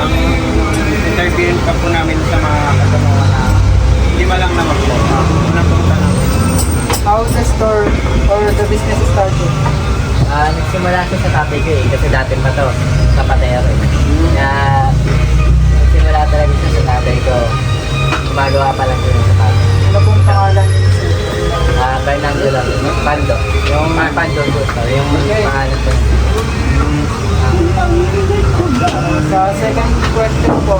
Ang interviewin pa po namin sa mga katanungan na 5 lang naman po. Unang punta namin. How the store or the business started? Nagsimula siya sa tatay ko kasi dati pa to, sa patero nagsimula talaga siya sa tatay ko. Gumagawa pa lang siya sa tatay. Ano pong pangalan niyo? Fernando lang, Pando. Yung Pando Gusto, yung pangalan ko. Sa second question po,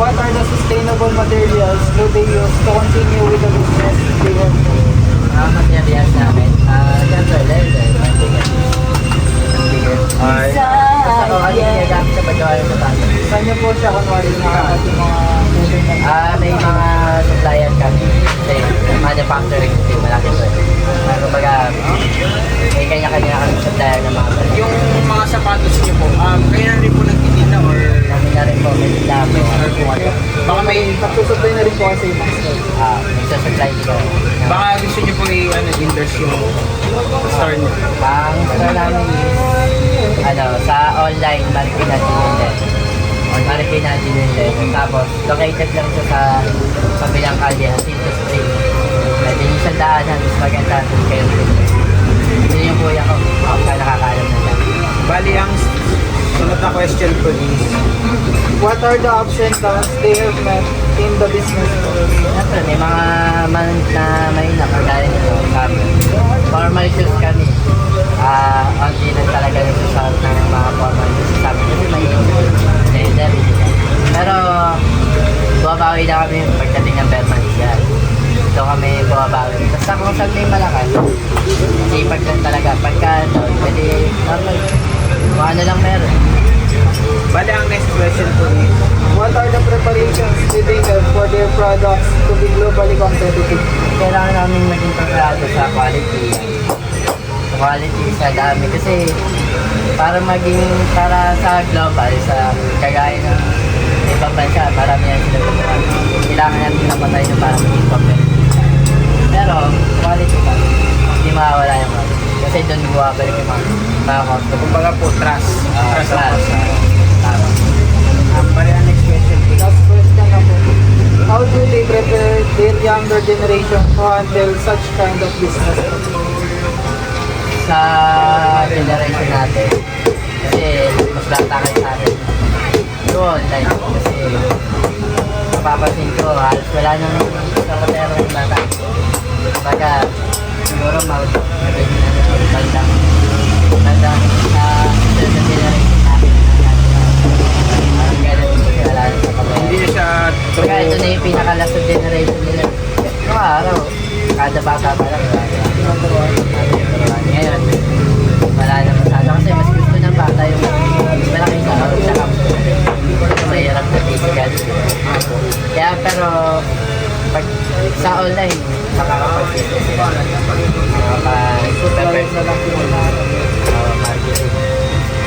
what are the sustainable materials do they use to continue with the business they have? Materials namin, siyempre, leather, basta ko ano yung gamit sa paggawa sa tatay. Saan niyo po siya kunwari nakakati mga food and May mga supplier kami. Kasi manufacturing kasi malaki to eh. Kumbaga, may kanya-kanya kami supplier ng mga brand. Yung mga sapatos niyo po, kayo na rin po nagtitinda or Kami na rin po, may dami. baka may nagsusupply na rin po kasi yung master. Nagsa-supply ko. baka gusto niyo po i-endorse yung store niyo. Ang store namin is, sa online, Marikina Ginilde. Marikina Ginilde. Tapos, located lang siya sa kabilang kalye, Jacinto Spring. Pwede yung sa daanan, mas maganda kung kayo rin. Hindi yung kuya ko, ka nakakaalam na lang. Bali, ang sunod na question po is, What are the ups and downs they have met in the business? Siyempre, may mga month na mahina, kagaya nito, sabi. Formal shoes kami. Onti lang talaga nagsasabi ng mga formal shoes sabi. Kasi may leather. Pero, buwabawi na kami pagdating ng permanent yan. Ito kami buwabawi. Basta kung saan may malakas, sipag lang talaga. Pagka, pwede normal. Kung ano lang meron. bali, ang next question po is, What are the preparations do they have for their products to be globally competitive? Kailangan namin maging preparado sa quality. Sa quality, sa dami. Kasi para sa global, sa kagaya ng ibang bansa, marami yan sila tutukan. Kailangan natin napatay na para maging competitive. Pero quality pa, hindi mawawala yung quality. Kasi doon bumabalik yung mga customer. kumbaga po, trust. Trust ang Class. customer. Tama. Bali, ang next question po is, Last question na po. How do they prepare their younger generation to handle such kind of business? Sa generation natin, kasi mas bata kayo sa atin. So, online. Kasi napapansin ko, halos wala nang kapatero ng bata. Baga, siguro magiging bandang sa generation natin. Parang ganun kasi wala nang kapatero. hindi na siya Kaya ito na yung pinakalas sa generation nila. Yung araw, kada bata pa lang. Ngayon, wala na masyado kasi mas gusto ng bata yung malaking araw sa kampo. Mahirap na physical. Kaya pero, pag sa online, makakapag-business sila. Suppliers na lang po na Marketing.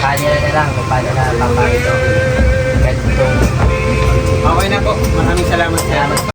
Kanila na lang kung paano na papakito. Ganitong okay na po. Maraming salamat. Salamat po.